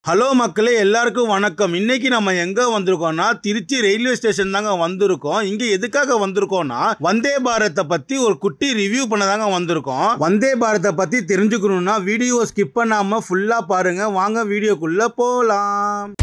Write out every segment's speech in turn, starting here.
Hello மக்களே, எல்லாருக்கும் வணக்கம். இன்னைக்கு நம்ம எங்க வந்திருக்கோம்னா திருச்சி ரயில்வே ஸ்டேஷன் தாங்க வந்திருக்கோம். இங்க எதுக்காக வந்திருக்கோம்னா வந்தே பாரத்தை பத்தி ஒரு குட்டி ரிவ்யூ பண்ண தாங்க வந்திருக்கோம். வந்தே பாரத்தை பத்தி தெரிஞ்சுக்கணும்னா வீடியோ ஸ்கிப் பண்ணாம ஃபுல்லா பாருங்க. வாங்க வீடியோக்குள்ள போலாம்.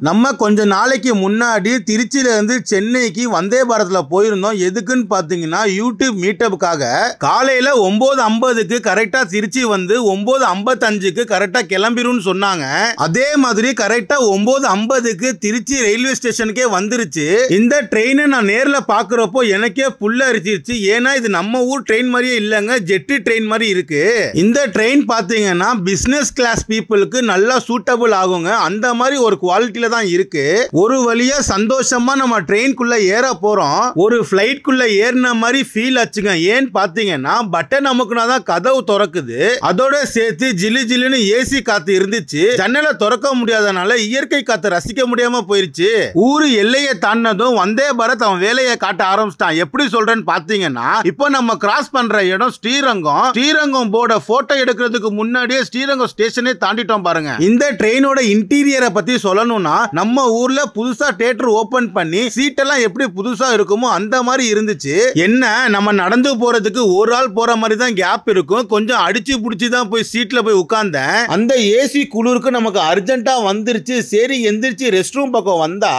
நம்ம கொஞ்ச நாளைக்கு முன்னாடி திருச்சியில இருந்து சென்னைக்கு வந்தே பாரத்ல போயிருந்தோம். எதுக்குன்னு பாத்தீங்கன்னா யூடியூப் மீட்டப்புக்காக. காலையில 9:50க்கு கரெக்டா திருச்சி வந்து 9:55க்கு கரெக்டா கிளம்பிரும்னு சொன்னாங்க. அதே மாதிரி கரெக்டா 9:50க்கு திருச்சி ரயில்வே ஸ்டேஷனுக்கே வந்துருச்சு. இந்த ட்ரெயினை நான் நேர்ல பாக்குறப்போ எனக்கே புல்ல அரிச்சிருச்சு. ஏன்னா இது நம்ம ஊர் ட்ரெயின் மாதிரியே இல்லைங்க, ஜெட்டு ட்ரெயின் மாதிரி இருக்கு. இந்த ட்ரெயின் பாத்தீங்கன்னா பிசினஸ் கிளாஸ் பீப்புளுக்கு நல்லா சூட்டபிள் ஆகுங்க. அந்த மாதிரி ஒரு குவாலிட்டியில தான் இருக்கு. ஒரு வழியா சந்தோஷமா நம்ம ட்ரெயின்குள்ள ஏற போறோம். ஒரு ஃளைட்குள்ள ஏறின மாதிரி ஃபீல் ஆச்சுங்க. ஏன் பாத்தீங்கன்னா பட்டன் அமுக்குனாதான் கதவு திறக்குது. அதோட சேர்த்து ஜிலு ஜிலுன்னு ஏசி காத்து இருந்துச்சு. ஜன்னலை திறக்க முடியாதனால இயற்கை காத்து ரசிக்க முடியாம போயிருச்சு. ஊரு எல்லையை தாண்டதும் வந்தே பாரத் அவன் வேலையை காட்ட ஆரம்பிச்சிட்டான். எப்படி சொல்றேன்னு பாத்தீங்கன்னா இப்போ நம்ம கிராஸ் பண்ற இடம் ஸ்ரீரங்கம். ஸ்ரீரங்கம் போர்ட போட்டோ எடுக்கிறதுக்கு முன்னாடியே ஸ்ரீரங்கம் ஸ்டேஷனே தாண்டிட்டோம் பாருங்க. இந்த ட்ரெயினோட இன்டீரியரை பத்தி சொல்லணும்னா நம்ம ஊர்ல புதுசா தியேட்டர் ஓபன் பண்ணி சீட் எல்லாம் எப்படி புதுசா இருக்குமோ அந்த மாதிரி இருந்துச்சு. என்ன நம்ம நடந்து போறதுக்கு ஒரு ஆள் போற மாதிரி தான் கேப் இருக்கும். கொஞ்சம் அடிச்சு புடிச்சு தான் போய் சீட்ல போய் உட்கார்ந்தேன். அந்த ஏசி குளிருக்கு நமக்கு அர்ஜென்ட்டா வந்துருச்சு. சரி எந்திரிச்சு ரெஸ்ட் ரூம் பக்கம் வந்தா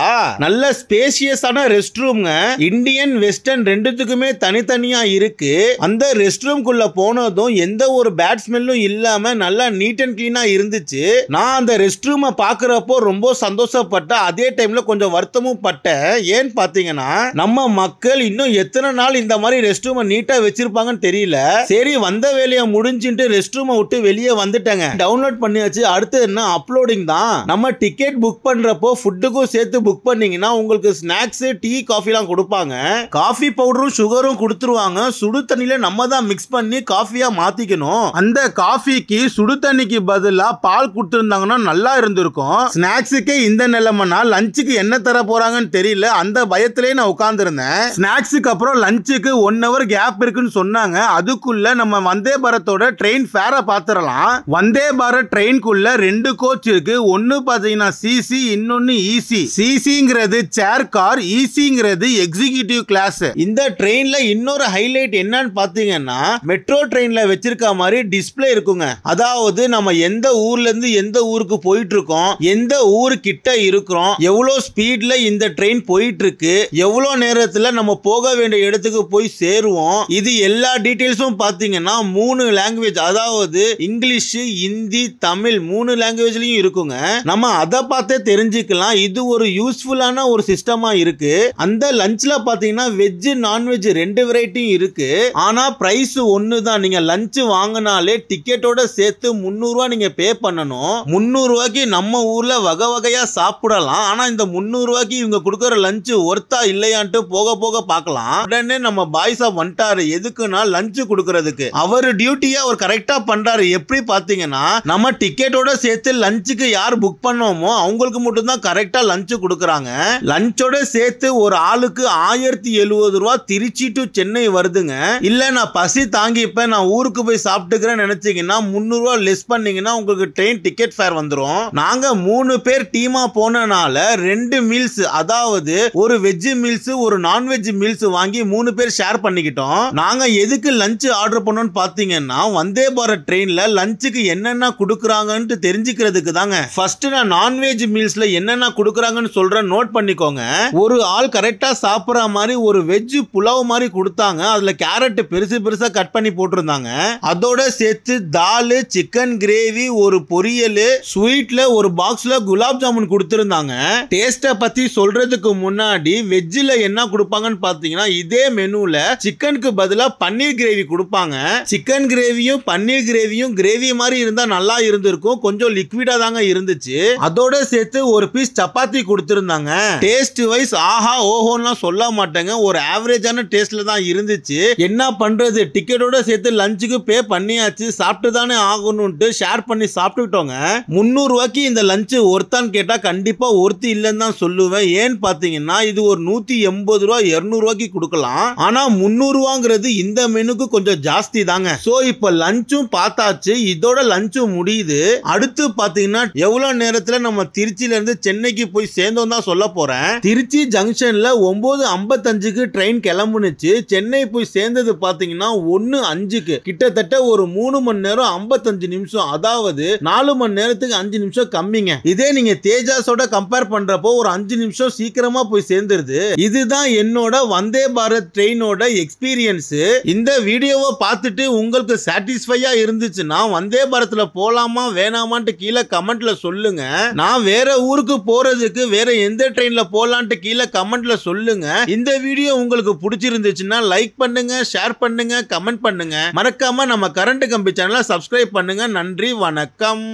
நல்ல ஸ்பேசியஸான ரெஸ்ட் ரூம்ங்க. இந்தியன் வெஸ்டர்ன் ரெண்டுத்துக்குமே தனித்தனியா இருக்கு. அந்த ரெஸ்ட் ரூம் குள்ள போனதும் எந்த ஒரு பேட் ஸ்மெல்லும் இல்லாம நல்லா நீட் அண்ட் கிளீனா இருந்துச்சு. நான் அந்த ரெஸ்ட் ரூமை பாக்குறப்போ ரொம்ப சந்தோஷப்பட்ட, அதே டைம்ல கொஞ்சம் வருத்தமும் பட்டேன். ஏன் பாத்தீங்கன்னா நம்ம மக்கள் இன்னும் எத்தனை நாள் இந்த மாதிரி ரெஸ்ட் ரூமை நீட்டா வச்சிருப்பாங்கன்னு தெரியல. சரி வந்த வேலையை முடிஞ்சிட்டு ரெஸ்ட் ரூமை விட்டு வெளியே வந்துட்டேங்க. டவுன்லோட் பண்ணியாச்சு. அடுத்து என்ன அப்லோடிங் தான். நம்ம டிக்கெட் புக் பண்றப்போ ஃபுட்டுக்கும் சேர்த்து புக் பண்ணீங்கன்னா உங்களுக்கு ஸ்நாக்ஸ், டீ, காஃபி எல்லாம் கொடுப்பாங்க. காஃபி பவுடரும் சுகரும் கொடுத்துருவாங்க. சுடு தண்ணியில நம்ம தான் மிக்ஸ் பண்ணி காஃபியா மாத்திக்கணும். அந்த காஃபிக்கு சுடு தண்ணிக்கு பதிலா பால் கொடுத்திருந்தாங்கன்னா நல்லா இருந்திருக்கும். ஸ்நாக்ஸுக்கே இந்த நிலைமைனா லஞ்சுக்கு என்ன தர போறாங்கன்னு தெரியல. அந்த பயத்திலே நான் உட்கார்ந்திருந்தேன். ஸ்நாக்ஸுக்கு அப்புறம் லஞ்சுக்கு 1 hour கேப் இருக்குன்னு சொன்னாங்க. அதுக்குள்ள நம்ம வந்தே பாரத்தோட ட்ரெயின் ஃபேரை பாத்துறலாம். வந்தே பாரத் ட்ரெயின்குள்ள 2 கோச் இருக்கு. ஒன்னு பாத்தீங்கன்னா சிசி, இன்னொன்னு ஈசி. சிசிங்கிறது சேர் கார், ஈசிங்கிறது எக்ஸிகியூட்டிவ் கிளாஸ். இந்த ட்ரெயின்ல இன்னொரு ஹைலைட் என்னன்னு பாத்தீங்கன்னா மெட்ரோ ட்ரெயின்ல வச்சிருக்க மாதிரி டிஸ்ப்ளே இருக்குங்க. அதாவது நம்ம எந்த ஊர்ல இருந்து எந்த ஊருக்கு போயிட்டு இருக்கோம், எந்த ஊரு கிட்ட இருக்கிறோம், எவ்வளவு ஸ்பீட்ல இந்த ட்ரெயின் போயிட்டு இருக்கு, எவ்வளவு நேரத்துல நம்ம போக வேண்டிய இடத்துக்கு போய் சேருவோம், இது எல்லா டீடைல்ஸும் பாத்தீங்கன்னா 3 லாங்குவேஜ், அதாவது இங்கிலீஷ், ஹிந்தி, தமிழ் 3 லாங்குவேஜ்லயும் இருக்குங்க. நம்ம அதை பார்த்தே தெரிஞ்சுக்கலாம். இது ஒரு யூஸ்ஃபுல்லான ஒரு சிஸ்டமா இருக்கு. அந்த லஞ்ச்ல பாத்தீங்கன்னா வெஜ், நான்வெஜ் 2 வெரைட்டியும் இருக்கு. ஆனா பிரைஸ் ஒன்னு தான். நீங்க லஞ்ச் வாங்கினாலே டிக்கெட்டோட சேர்த்து 300 ரூபாய் நீங்க பே பண்ணணும். 300 ரூபாய்க்கு நம்ம ஊர்ல வகை வகையா சாப்பிடலாம். ஆனா இந்த 300 ரூபாய்க்கு இவங்க கொடுக்கிற லஞ்ச் ஒர்த்தா இல்லையான்ட்டு போக போக பார்க்கலாம். உடனே நம்ம பாய்ஸா வந்துட்டாரு. எதுக்குன்னா லஞ்ச் கொடுக்கறதுக்கு. அவர் டியூட்டியா அவர் கரெக்டா பண்றாரு. எப்படி பாத்தீங்கன்னா நம்ம டிக்கெட்டோட சேர்த்து லஞ்சுக்கு யார் புக் பண்ணோமோ அவங்களுக்கு மட்டும் தான் கரெக்டா லஞ்ச் கொடுக்கறாங்க. லஞ்சோட சேர்த்து ஒரு ஆளுக்கு 1070 ரூபாய் திருச்சி டு சென்னை வருதுங்க. இல்ல நான் பசி தாங்கிப்பேன், நான் ஊருக்கு போய் சாப்பிட்டுக்கிறேன்னு நினைச்சீங்கன்னா 300 ரூபாய் லெஸ் பண்ணீங்கன்னா உங்களுக்கு ட்ரெயின் டிக்கெட் ஃபேர் வந்துரும். நாங்க 3 பேர் டீமா போனனால 2 மீல்ஸ், அதாவது ஒரு வெஜ் மீல்ஸ், ஒரு நான்வெஜ் மீல்ஸ் வாங்கி 3 பேர் ஷேர் பண்ணிக்கிட்டோம். நாங்க எதுக்கு லஞ்ச் ஆர்டர் பண்ணோம்னு பாத்தீங்கன்னா வந்தே பாரத் ட்ரெயின்ல லஞ்சுக்கு என்னென்ன கொடுக்கறாங்கன்னு தெரிஞ்சுக்கிறதுக்கு தாங்க. ஃபர்ஸ்ட் நான் நான்வெஜ் மீல்ஸ்ல என்னென்ன கொடுக்கறாங்கன்னு சொல்றேன், நோட் பண்ணிக்கோங்க. ஒரு ஆள் கரெக்டா சாப்பிடுற மாதிரி ஒரு வெஜ் புலாவ் மாதிரி கொடுத்தாங்க. அதுல கேரட் பெருசு பெருசா கட் பண்ணி போட்டிருந்தாங்க. அதோட சேர்த்து தால், சிக்கன் கிரேவி, ஒரு பொரியல், ஸ்வீட்ல ஒரு பாக்ஸ்ல குலாப் ஜாமுன் கொடுத்திருந்தாங்க. டேஸ்ட பத்தி சொல்றதுக்கு முன்னாடி வெஜ்ல என்ன கொடுப்பாங்கன்னு பாத்தீங்கன்னா இதே மெனுல சிக்கனுக்கு பதிலா பன்னீர் கிரேவி கொடுப்பாங்க. சிக்கன் கிரேவியும் பன்னீர் கிரேவியும் கிரேவி மாதிரி இருந்தா நல்லா இருந்திருக்கும். கொஞ்சம் லிக்விடா தாங்க இருந்துச்சு. அதோட சேர்த்து ஒரு பீஸ் சப்பாத்தி கொடுத்திருந்தாங்க. டேஸ்ட் வைஸ் ஆஹா ஓஹோன்னு சொல்ல மாட்டேங்க, ஒரு ஆவரேஜான டேஸ்ட்ல தான் இருந்துச்சு. என்ன பண்றது, டிக்கெட்டோட சேர்த்து லஞ்சுக்கு பே பண்ணியாச்சு, சாப்பிட்டு தானே ஆகணும்ட்டு ஷேர் பண்ணி சாப்பிட்டுட்டோங்க. 300 ரூபாய்க்கு இந்த லஞ்ச் ஒருத்தான் கேட்டா கண்டிப்பா ஒருத்தி இல்லைன்னு தான் சொல்லுவேன். ஏன்னு பாத்தீங்கன்னா இது ஒரு 180 ரூபா 200 ரூபாய்க்கு கொடுக்கலாம். ஆனா 300 ரூபாங்கிறது இந்த மெனுக்கு கொஞ்சம் ஜாஸ்தி தாங்க. சோ இப்ப லஞ்சும் பார்த்தாச்சு, இதோட லஞ்சும் முடியுது. அடுத்து பாத்தீங்கன்னா எவ்வளவு நேரத்துல நம்ம திருச்சியில இருந்து சென்னைக்கு போய் சேர்ந்தோம் தான் சொல்ல போறேன். திருச்சி ஜங்ஷன்ல 9:55க்கு ட்ரெயின் கிளம்புனுச்சு. சென்னை போய் சேர்ந்தது பாத்தீங்கன்னா 1:05க்கு. கிட்டத்தட்ட ஒரு 3 மணி நேரம் 55 நிமிஷம், அதாவது 4 மணி நேரத்துக்கு 5 நிமிஷம் கம்மிங்க. இதே நீங்க தேஜாஸோட கம்பேர் பண்றப்போ ஒரு 5 நிமிஷம் சீக்கிரமா போய் சேர்ந்துருது. இதுதான் என்னோட வந்தே பாரத் ட்ரெயினோட எக்ஸ்பீரியன்ஸ். இந்த வீடியோவை பார்த்துட்டு உங்களுக்கு சாட்டிஸ்ஃபையா இருந்துச்சுன்னா வந்தே பாரத்ல போலாமா வேணாமான்ட்டு கீழே கமெண்ட்ல சொல்லுங்க. நான் வேற ஊருக்கு போறதுக்கு வேற எந்த ட்ரெயின்ல போலான்ட்டு கீழே கமெண்ட்ல சொல்லுங்க. இந்த வீடியோ உங்களுக்கு பிடிச்சிருந்துச்சுன்னா லைக் பண்ணுங்க, ஷேர் பண்ணுங்க, கமெண்ட் பண்ணுங்க. மறக்காம நம்ம கரண்ட் கம்பி சேனலை சப்ஸ்கிரைப் பண்ணுங்க. நன்றி, வணக்கம்.